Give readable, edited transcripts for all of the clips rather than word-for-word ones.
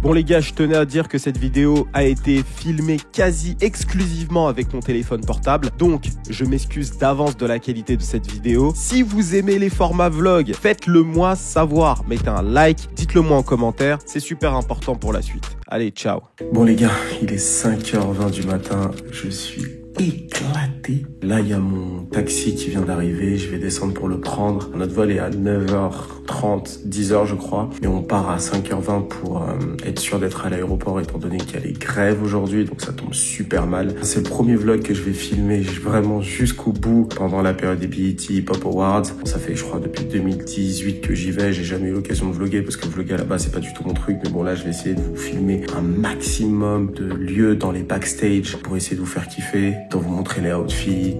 Bon les gars, je tenais à dire que cette vidéo a été filmée quasi exclusivement avec mon téléphone portable. Donc, je m'excuse d'avance de la qualité de cette vidéo. Si vous aimez les formats vlog, faites-le moi savoir. Mettez un like, dites-le moi en commentaire. C'est super important pour la suite. Allez, ciao. Bon les gars, il est 5h20 du matin. Je suis éclaté. Là, il y a mon taxi qui vient d'arriver. Je vais descendre pour le prendre. Notre vol est à 9h30, 10h je crois. Et on part à 5h20 pour être sûr d'être à l'aéroport étant donné qu'il y a les grèves aujourd'hui. Donc ça tombe super mal. C'est le premier vlog que je vais filmer vraiment jusqu'au bout pendant la période des BET Pop Awards. Ça fait je crois depuis 2018 que j'y vais. J'ai jamais eu l'occasion de vlogger parce que vlogger là-bas c'est pas du tout mon truc. Mais bon là je vais essayer de vous filmer un maximum de lieux dans les backstage pour essayer de vous faire kiffer. De vous montrer les outfits,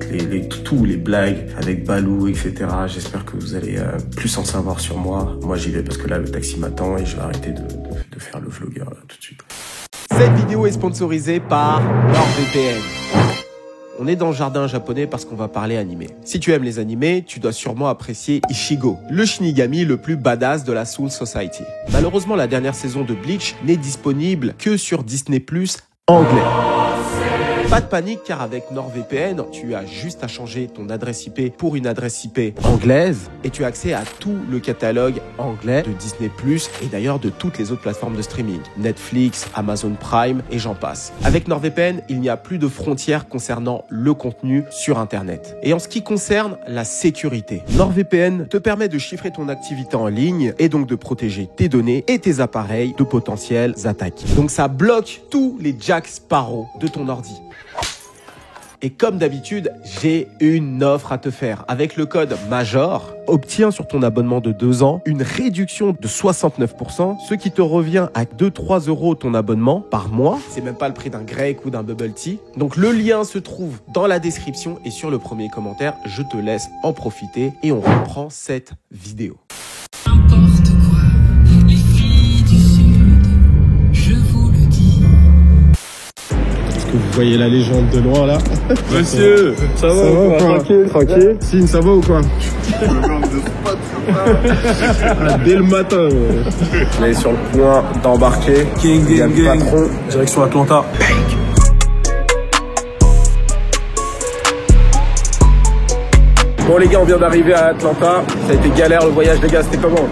tous les blagues avec Balou, etc. J'espère que vous allez plus en savoir sur moi. Moi, j'y vais parce que là, le taxi m'attend et je vais arrêter de faire le vlogueur là, tout de suite. Cette vidéo est sponsorisée par NordVPN. On est dans le jardin japonais parce qu'on va parler animé. Si tu aimes les animés, tu dois sûrement apprécier Ichigo, le Shinigami le plus badass de la Soul Society. Malheureusement, la dernière saison de Bleach n'est disponible que sur Disney+ anglais. Pas de panique car avec NordVPN, tu as juste à changer ton adresse IP pour une adresse IP anglaise et tu as accès à tout le catalogue anglais de Disney+, et d'ailleurs de toutes les autres plateformes de streaming, Netflix, Amazon Prime et j'en passe. Avec NordVPN, il n'y a plus de frontières concernant le contenu sur Internet. Et en ce qui concerne la sécurité, NordVPN te permet de chiffrer ton activité en ligne et donc de protéger tes données et tes appareils de potentielles attaques. Donc ça bloque tous les Jack Sparrow de ton ordi. Et comme d'habitude, j'ai une offre à te faire. Avec le code MAJOR, obtiens sur ton abonnement de 2 ans une réduction de 69%, ce qui te revient à 2-3 € ton abonnement par mois. C'est même pas le prix d'un grec ou d'un bubble tea. Donc le lien se trouve dans la description et sur le premier commentaire. Je te laisse en profiter et on reprend cette vidéo. N'importe quoi, les filles du Sud, je vous le dis. Vous voyez la légende de loin là. Monsieur, ça va ou quoi? Tranquille. Signe, ça va ou quoi? Dès le matin. On est sur le point d'embarquer. King, Il y a le patron. Direction Atlanta. Bon les gars, on vient d'arriver à Atlanta. Ça a été galère le voyage les gars, c'était comment?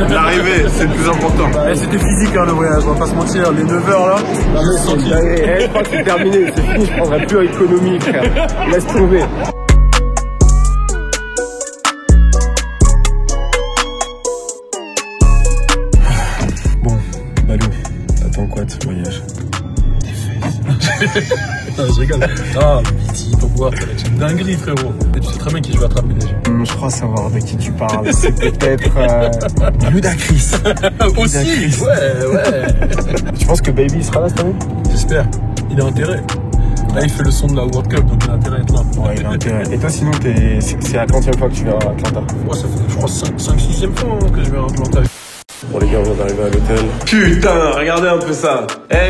L'arrivée, c'est le plus important. C'était physique le voyage, on va pas se mentir. Les 9 heures là. Je crois que c'est terminé, c'est fini, je prendrai plus économie frère. Laisse tomber. Bon, Balou, t'attends quoi de ce voyage? Des fesses. Non, je rigole. Ah, BET, Pop Awards, ça va être une dinguerie frérot. Et tu sais très bien qui je vais attraper déjà. Je crois savoir de qui tu parles. C'est peut-être Ludacris. Aussi. Ouais. Tu penses que Baby sera là cette année? J'espère. Il a intérêt. Là, il fait le son de la World Cup, donc il a intérêt à être là. Ouais, il a intérêt. Et toi, sinon, c'est la 30e fois que tu viens à Atlanta? Moi, ça fait, je crois, 5-6e fois que je viens à Atlanta. Bon les gars, on vient d'arriver à l'hôtel. Putain, regardez un peu ça.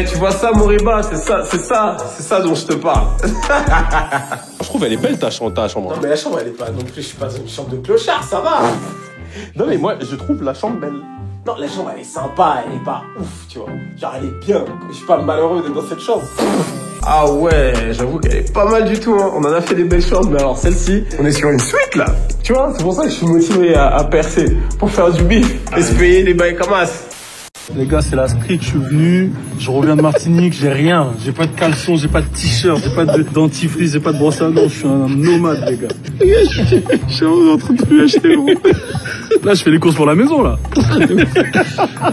Tu vois ça Moriba, c'est ça dont je te parle. Je trouve elle est belle ta chambre. Non mais la chambre elle est pas non plus, je suis pas dans une chambre de clochard, ça va. Non mais moi je trouve la chambre belle. Non, la chambre elle est sympa, elle est pas ouf, tu vois. Genre elle est bien, je suis pas malheureux d'être dans cette chambre. Ah ouais, j'avoue qu'elle est pas mal du tout, hein. On en a fait des belles chambres, mais alors celle-ci, on est sur une suite là. Tu vois, c'est pour ça que je suis motivé à percer, pour faire du bif et se payer des bails comme as. Les gars, c'est la street, je suis venu, je reviens de Martinique, j'ai rien. J'ai pas de caleçon, j'ai pas de t-shirt, j'ai pas de dentifrice, j'ai pas de brosse à dents, je suis un nomade, les gars. Je suis en train de tout acheter, gros. Là, je fais les courses pour la maison, là.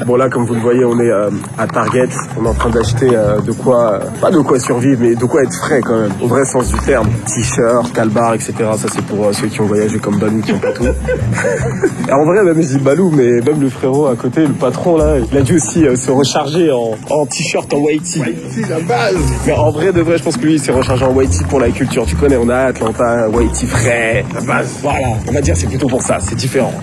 Bon là, comme vous le voyez, on est à Target. On est en train d'acheter de quoi, pas de quoi survivre, mais de quoi être frais quand même, au vrai sens du terme. T-shirt, calbar, etc. Ça c'est pour ceux qui ont voyagé comme Balou, qui ont pas tout. Et en vrai, même je dis Balou, mais même le frérot à côté, le patron là, il a dû aussi se recharger en t-shirt en white tee. White tee, la base. Mais en vrai, de vrai, je pense que lui, il s'est rechargé en white tee pour la culture. Tu connais, on a Atlanta, white tee frais, la base. Voilà, on va dire c'est plutôt pour ça, c'est différent.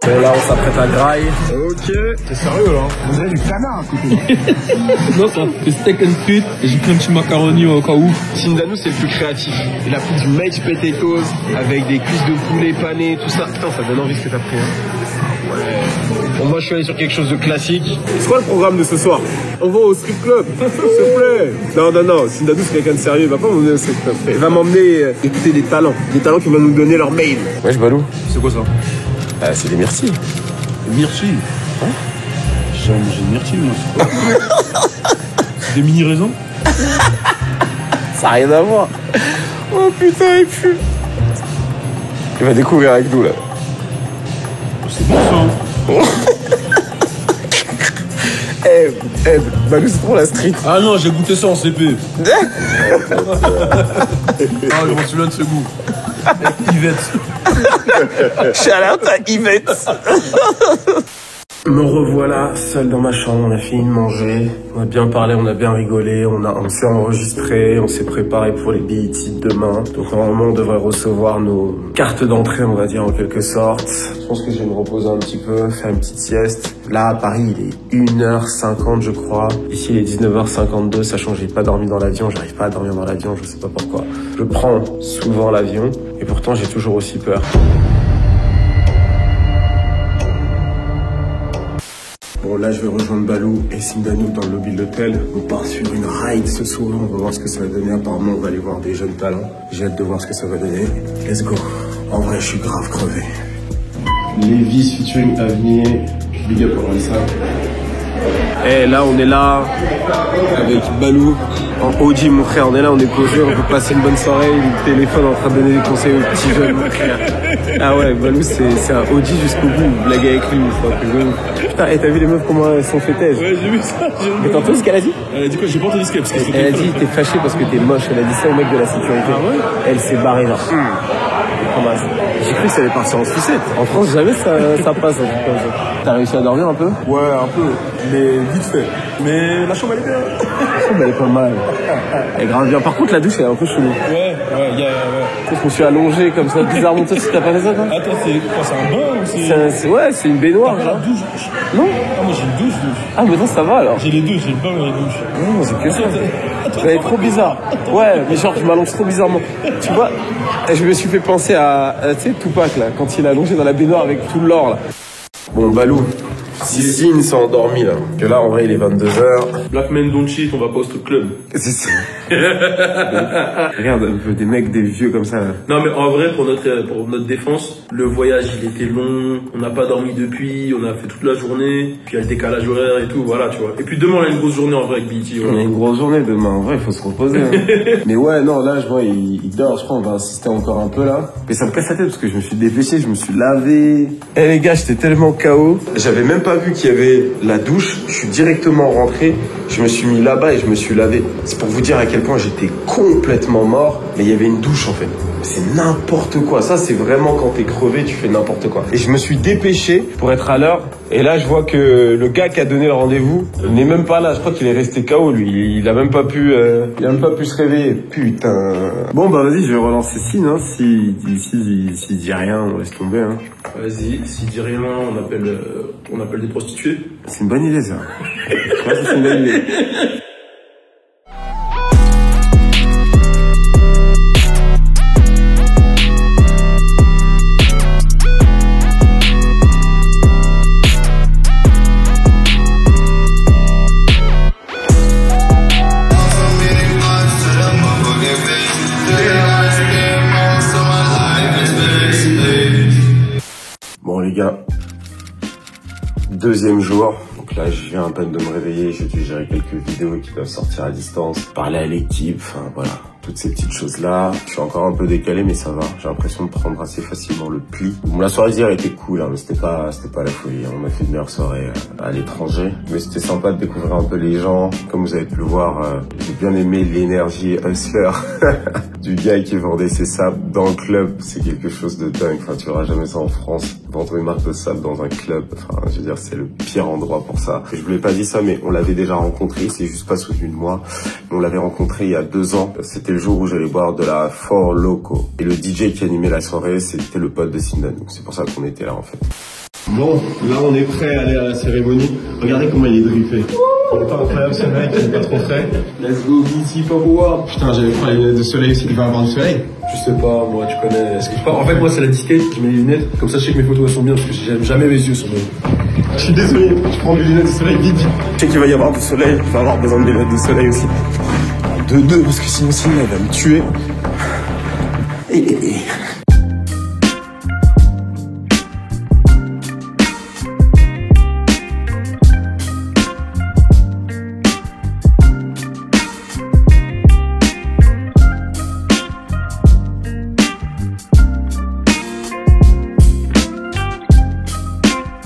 Et là, on s'apprête à graille. Ok. C'est sérieux là. Vous avez du canard à côté. Non, ça fait steak and frites et j'ai pris un petit macaroni au cas où. Sindano, c'est le plus créatif. Il a pris du mashed potatoes avec des cuisses de poulet panées, tout ça. Putain, ça donne envie ce que t'as pris. Hein. Ouais. Bon, moi, je suis allé sur quelque chose de classique. C'est quoi le programme de ce soir? On va au strip club, s'il te plaît. Non. Sindano, c'est quelqu'un de sérieux. Il va pas m'emmener au strip club. Il va m'emmener écouter des talents. Des talents qui vont nous donner leur mail. Wesh, Balou. C'est quoi ça? C'est des myrtilles. Myrtilles. Hein? J'ai myrtilles, moi. C'est des mini raisins? Ça n'a rien à voir. Oh putain, il pue. Il va découvrir avec nous là. C'est bon ça. Balou, c'est trop la street. Ah non, j'ai goûté ça en CP. Ah, je m'en souviens de ce goût. Yvette. Shout-out à Yvette. Me revoilà seul dans ma chambre, on a fini de manger, on a bien parlé, on a bien rigolé, on s'est enregistré, on s'est préparé pour les BET de demain. Donc normalement on devrait recevoir nos cartes d'entrée, on va dire en quelque sorte. Je pense que je vais me reposer un petit peu, faire une petite sieste. Là à Paris il est 1h50 je crois. Ici il est 19h52, sachant que j'ai pas dormi dans l'avion, j'arrive pas à dormir dans l'avion, je sais pas pourquoi. Je prends souvent l'avion et pourtant j'ai toujours aussi peur. Bon là je vais rejoindre Balou et Sindano dans le lobby de l'hôtel. On part sur une ride ce soir, on va voir ce que ça va donner. Apparemment on va aller voir des jeunes talents. J'ai hâte de voir ce que ça va donner. Let's go. En vrai je suis grave crevé. Levi's featuring Avenir. Big up pour ça. Et là on est là avec Balou en OG mon frère, on est là, on est posé, on peut passer une bonne soirée, le téléphone en train de donner des conseils aux petits jeunes mon frère. Ah ouais, Balou c'est un OG jusqu'au bout, vous blaguez avec lui, putain, et t'as vu les meufs comment elles sont fêtées? Ouais, j'ai vu ça. Mais t'as entendu ce qu'elle a dit? Elle a dit quoi? J'ai pas entendu ce qu'elle a dit. Elle a dit t'es fâché parce que t'es moche, elle a dit ça au mec de la sécurité. Ah ouais? Elle s'est barrée genre. J'ai cru que ça allait partir en sucette. En France jamais ça passe un truc comme ça. T'as réussi à dormir un peu? Ouais, un peu. Mais vite fait. Mais la chambre elle est bien. La chambre elle est pas mal. Elle est grave bien. Par contre la douche elle est un peu chelou. Ouais. Je me suis allongé comme ça bizarrement. Toi si t'as pas fait ça toi? Attends, c'est quoi? C'est un bain ou c'est... Ouais, c'est une baignoire genre. La douche. Non? Ah, moi j'ai une douche. Ah mais non ça va alors. J'ai les deux, j'ai le bain et la douche. Non, c'est que ça. Elle est trop bizarre. Ouais, mais genre je m'allonge trop bizarrement. Tu vois, je me suis fait penser à tu sais Tupac là, quand il est allongé dans la baignoire avec tout l'or là. Bon Balou, Sissine s'est endormi là. Que là en vrai il est 22h. Black men don't cheat, on va pas au strip club. C'est ça. Regarde un peu des mecs, des vieux comme ça là. Non mais en vrai pour notre défense, le voyage il était long, on n'a pas dormi depuis, on a fait toute la journée, puis il y a le décalage horaire et tout, voilà tu vois. Et puis demain on a une grosse journée en vrai avec BET. On a une grosse journée demain, en vrai il faut se reposer. Hein. Mais ouais non là je vois il dort, je crois on va insister encore un peu là. Mais ça me casse la tête parce que je me suis dépêché, je me suis lavé. Eh les gars j'étais tellement KO. J'avais même pas vu qu'il y avait la douche, je suis directement rentré, je me suis mis là-bas et je me suis lavé. C'est pour vous dire à quel point j'étais complètement mort, mais il y avait une douche en fait. C'est n'importe quoi, ça c'est vraiment quand t'es crevé, tu fais n'importe quoi. Et je me suis dépêché pour être à l'heure, et là je vois que le gars qui a donné le rendez-vous n'est même pas là, je crois qu'il est resté KO lui, il a même pas pu se réveiller. Putain. Bon bah vas-y, je vais relancer Sine, hein. S'il dit rien, on laisse tomber. Hein. Vas-y, s'il dit rien, on appelle des prostituées. C'est une bonne idée ça. Ouais, c'est une bonne idée. Bon les gars, deuxième jour, donc là je viens à peine de me réveiller, j'ai dû gérer quelques vidéos qui doivent sortir à distance, parler à l'équipe, enfin voilà, toutes ces petites choses là. Je suis encore un peu décalé mais ça va, j'ai l'impression de prendre assez facilement le pli. Bon, la soirée d'hier était cool, hein, mais c'était pas la folie, on a fait de meilleures soirées à l'étranger, mais c'était sympa de découvrir un peu les gens. Comme vous avez pu le voir, j'ai bien aimé l'énergie hustler du gars qui vendait ses sables dans le club, c'est quelque chose de dingue, enfin tu verras jamais ça en France. Vendre une marque de sable dans un club, enfin je veux dire c'est le pire endroit pour ça. Et je vous l'ai pas dit ça mais on l'avait déjà rencontré, c'est juste pas souvenu de moi. On l'avait rencontré il y a 2 ans, c'était le jour où j'allais boire de la Four Loko. Et le DJ qui animait la soirée c'était le pote de Sindano, c'est pour ça qu'on était là en fait. Bon, là on est prêt à aller à la cérémonie. Regardez comment il est drippé. Il est pas incroyable ce mec, il est pas trop frais. Let's go, BT Pop Award. Putain, j'avais pas les lunettes de soleil aussi, il va avoir du soleil. Je sais pas, moi tu connais. En fait, moi c'est la disquette, je mets les lunettes, comme ça je sais que mes photos elles sont bien parce que j'aime jamais mes yeux sur mes. Je suis désolé, je prends mes lunettes de soleil vite. Je sais qu'il va y avoir du soleil, je vais avoir besoin de mes lunettes de soleil aussi. 2-2 parce que sinon elle va me tuer.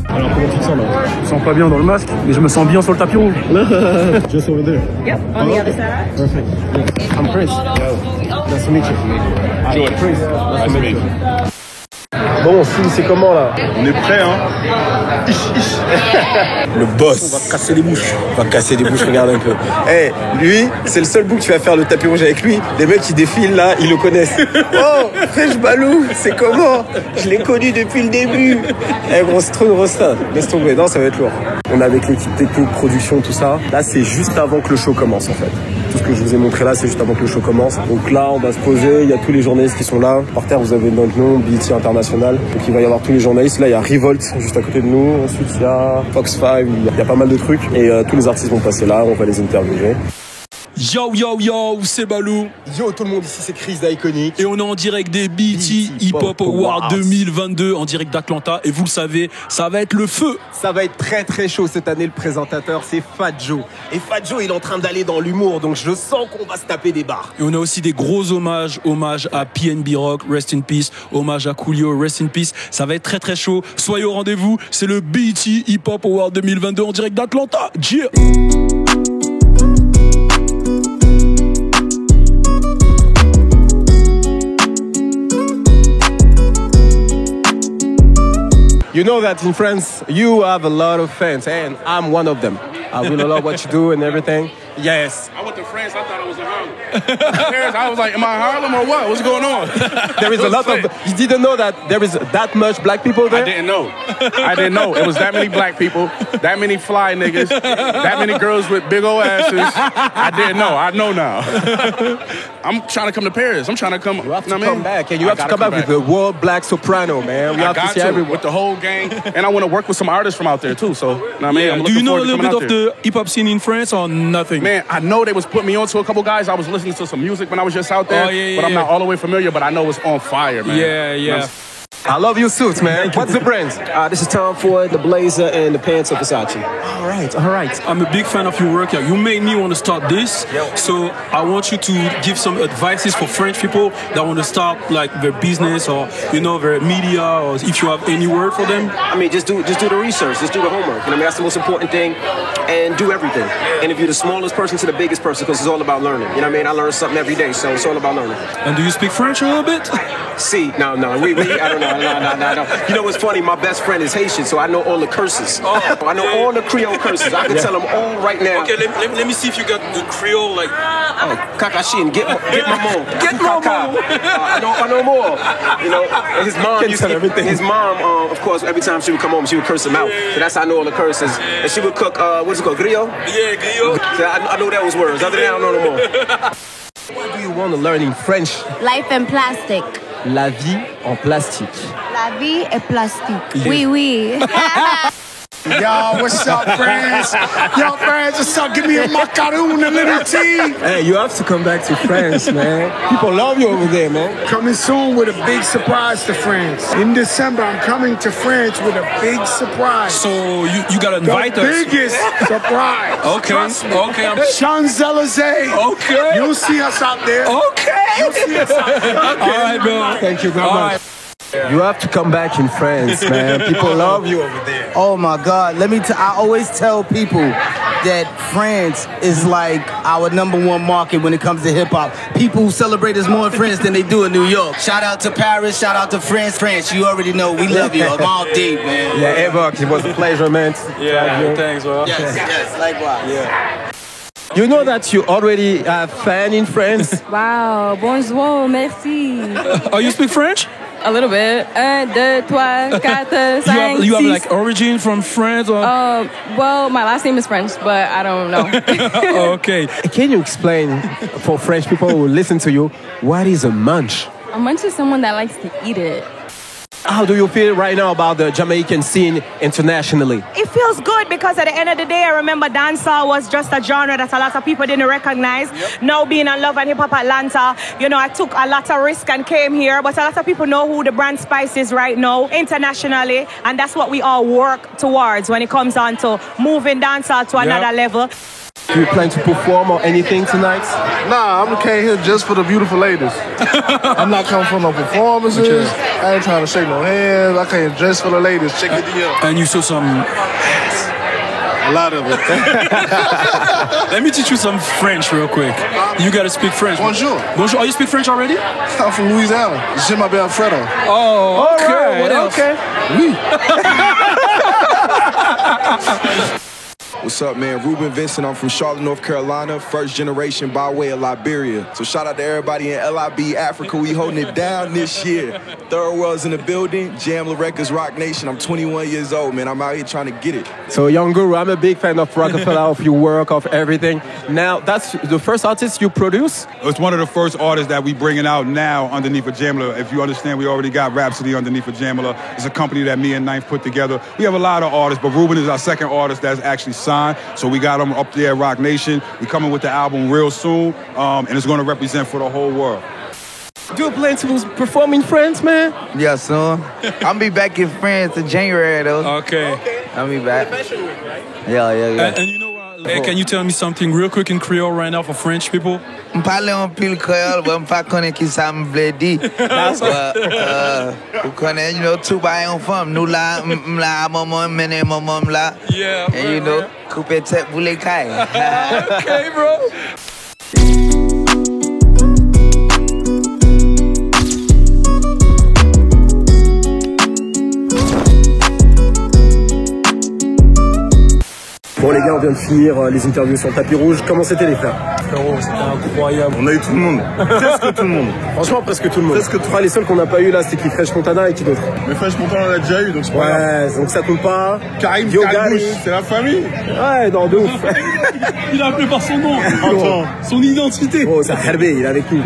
Alors comment tu te sens là? Je me sens pas bien dans le masque, mais je me sens bien sur le tapis rouge. Just over there. Yep, on the other side. Perfect. Yeah. I'm Prince. Nice to meet you. George. Prince. Nice to meet you. Bon, Phil, c'est comment là? On est prêt, hein? Le boss. On va casser les bouches. On va casser des bouches, regarde un peu. Eh, lui, c'est le seul bout que tu vas faire le tapis rouge avec lui. Les mecs qui défilent là, ils le connaissent. Oh, Fresh Balou, c'est comment? Je l'ai connu depuis le début. Eh, grosse trop grosse ça. Laisse tomber, non, ça va être lourd. On est avec l'équipe technique, production, tout ça. Là, c'est juste avant que le show commence en fait. Tout ce que je vous ai montré là, c'est juste avant que le show commence. Donc là, on va se poser. Il y a tous les journalistes qui sont là. Par terre, vous avez notre nom, BET International. Donc il va y avoir tous les journalistes. Là, il y a Revolt juste à côté de nous. Ensuite, il y a Fox 5. Il y a pas mal de trucs. Et tous les artistes vont passer là. On va les interviewer. Yo yo yo, c'est Balou. Yo tout le monde, ici c'est Chris d'Iconic. Et on est en direct des BET Hip Hop Awards 2022 en direct d'Atlanta. Et vous le savez, ça va être le feu. Ça va être très très chaud cette année. Le présentateur c'est Fat Joe. Et Fat Joe il est en train d'aller dans l'humour. Donc je sens qu'on va se taper des barres. Et on a aussi des gros hommages. Hommage à PNB Rock, Rest in Peace. Hommage à Coolio, Rest in Peace. Ça va être très très chaud. Soyez au rendez-vous. C'est le BET Hip Hop Awards 2022 en direct d'Atlanta. Yeah. You know that in France, you have a lot of fans, and I'm one of them. I really love what you do and everything. Yes. I went to France, I thought I was in Harlem. Paris, I was like, am I in Harlem or what? What's going on? There is a lot of... You didn't know that there is that much black people there? I didn't know. It was that many black people, that many fly niggas, that many girls with big old asses. I didn't know. I know now. I'm trying to come to Paris. I'm trying to come. You have to come back, and you have to come back with the world black soprano, man. We have to see everyone. With the whole gang, and I want to work with some artists from out there too. So, I mean, I'm do you know a looking little forward bit to of the hip hop scene in France or nothing? Man, I know they was putting me on to a couple guys. I was listening to some music when I was just out there, but I'm not all the way familiar. But I know it's on fire, man. Yeah, yeah. I love your suits, man. What's the brand? This is Tom Ford, the blazer, and the pants of Versace. All right. I'm a big fan of your work. You made me want to start this, so I want you to give some advices for French people that want to start like their business or their media, or if you have any word for them. I mean, just do the research, just do the homework. You know, I mean, that's the most important thing, and do everything. Interview the smallest person to the biggest person because it's all about learning. You know what I mean? I learn something every day, so it's all about learning. And do you speak French a little bit? See, no, we I don't know. No. You know what's funny? My best friend is Haitian, so I know all the curses. Oh, okay. I know all the Creole curses. I can tell them all right now. Okay, let me see if you got the Creole like. Oh, Kakashin, get my mom. Get my mom. I know more. You know, and his mom his mom, of course, every time she would come home, she would curse him out. So that's how I know all the curses. And she would cook, what's it called, griot? Yeah, griot. So I know those words. Other than that, I don't know no more. What do you want to learn in French? Life in plastic. La vie en plastique. La vie est plastique. Oui. Yo, what's up, friends? Yo, friends, what's up? Give me a macaroon, a little tea. Hey, you have to come back to France, man. People love you over there, man. Coming soon with a big surprise to France. In December, I'm coming to France with a big surprise. So you gotta invite the us. biggest surprise. Okay. Trust me. Okay. Champs-Élysées. Okay. You'll see us out there. Okay. You'll see us out there. All right, bro. Thank you very much. You have to come back in France, man. People love you over there. Oh my God! I always tell people that France is like our #1 market when it comes to hip hop. People celebrate us more in France than they do in New York. Shout out to Paris. Shout out to France. France, you already know we love you. I'm all deep, man. Yeah, Evoc, it was a pleasure, man. Yeah, thanks, bro. Yes, likewise. Yeah. You know that you already have fan in France? Wow, bonjour, merci. Oh, you speak French? A little bit. 1, 2, 3, 4, 5, You have like origin from France or? Well, my last name is French, but I don't know. Okay. Can you explain for French people who listen to you, what is a munch? A munch is someone that likes to eat it. How do you feel right now about the Jamaican scene internationally? It feels good because at the end of the day, I remember dancehall was just a genre that a lot of people didn't recognize. Yep. Now being on Love and Hip Hop Atlanta, you know, I took a lot of risk and came here, but a lot of people know who the brand Spice is right now internationally, and that's what we all work towards when it comes on to moving dancehall to another level. Do you plan to perform or anything tonight? Nah, I'm came here just for the beautiful ladies. I'm not coming for no performances. I ain't trying to shake no hands. I came just for the ladies. Check the DM. And you saw some a lot of it. Let me teach you some French real quick. You gotta speak French. Bonjour. Bonjour. Oh, you speak French already? I'm from Louisiana. Je m'appelle Alfredo. Oh, okay. Right. What else? Okay. Oui. What's up, man? Ruben Vincent. I'm from Charlotte, North Carolina. First generation by way of Liberia. So shout out to everybody in LIB Africa. We holding it down this year. Third World's in the building. Jamla Records, Rock Nation. I'm 21 years old, man. I'm out here trying to get it. So, Young Guru, I'm a big fan of Rockefeller, of your work, of everything. Now, that's the first artist you produce? It's one of the first artists that we bringing out now underneath of Jamla. If you understand, we already got Rhapsody underneath of Jamla. It's a company that me and Ninth put together. We have a lot of artists, but Ruben is our second artist that's actually signed. So we got him up there at Rock Nation. We're coming with the album real soon, and it's going to represent for the whole world. Do you plan to perform in France, man? Yeah, soon. I'll be back in France in January, though. Okay. I'll be back. Fashion week, right? Yeah. And you know what? Hey, can you tell me something real quick in Creole right now for French people? Je parle un peu le créole, mais je ne sais pas qui ça me veut dire. Vous connaissez, you know, tout bail en femme. Nous là, là, maman, mené maman là. Yeah. And you know, couper tête pour les cailles. Okay, bro. Bon les gars, on vient de finir les interviews sur le tapis rouge. Comment c'était les frères? Frérot, c'était incroyable. On a eu tout le monde. Presque tout le monde. Franchement, presque tout le monde. Enfin, les seuls qu'on n'a pas eu là, c'était qui Fresh Montana et qui d'autre? Mais Fresh Montana, on l'a déjà eu, donc c'est pas grave. Ouais, donc ça compte pas. Karim, c'est la famille. Ouais, non, de ouf. Il a appelé par son nom. Attends. Son identité. Oh, c'est Herbe, il est avec nous.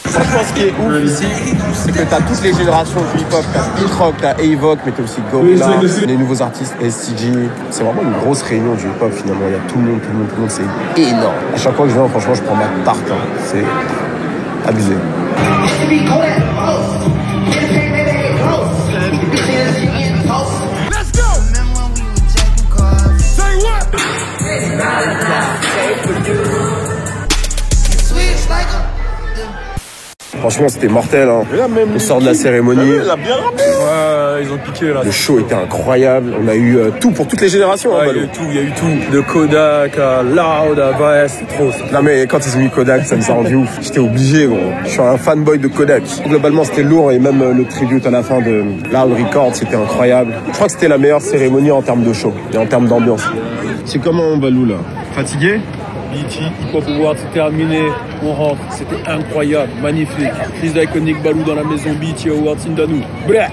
Franchement, ce qui est ouf ici, c'est que t'as toutes les générations du hip-hop. T'as Pete Rock, t'as Avoc, mais t'as aussi Gorilla, les nouveaux artistes, STG. C'est vraiment une grosse réunion du hip-hop finalement. Il y a tout le monde, c'est énorme. À chaque fois que je viens, franchement, je prends ma tarte. Hein. C'est abusé. Let's go! Say what? Franchement, c'était mortel. Hein. On sort de la cérémonie. Ouais, ils ont piqué là. Le show était incroyable. On a eu tout pour toutes les générations. Ouais, il y a eu tout. De Kodak à Loud à Baez, c'est trop. Non mais quand ils ont mis Kodak, ça me s'est rendu ouf. J'étais obligé, gros. Je suis un fanboy de Kodak. Globalement, c'était lourd et même le tribute à la fin de Loud Records, c'était incroyable. Je crois que c'était la meilleure cérémonie en termes de show et en termes d'ambiance. C'est comment Balou là? Fatigué? BT, Hip Hop Awards, c'est terminé, on rentre, c'était incroyable, magnifique. Crise d'Iconic Balou dans la maison BT Awards Indanou. Bref.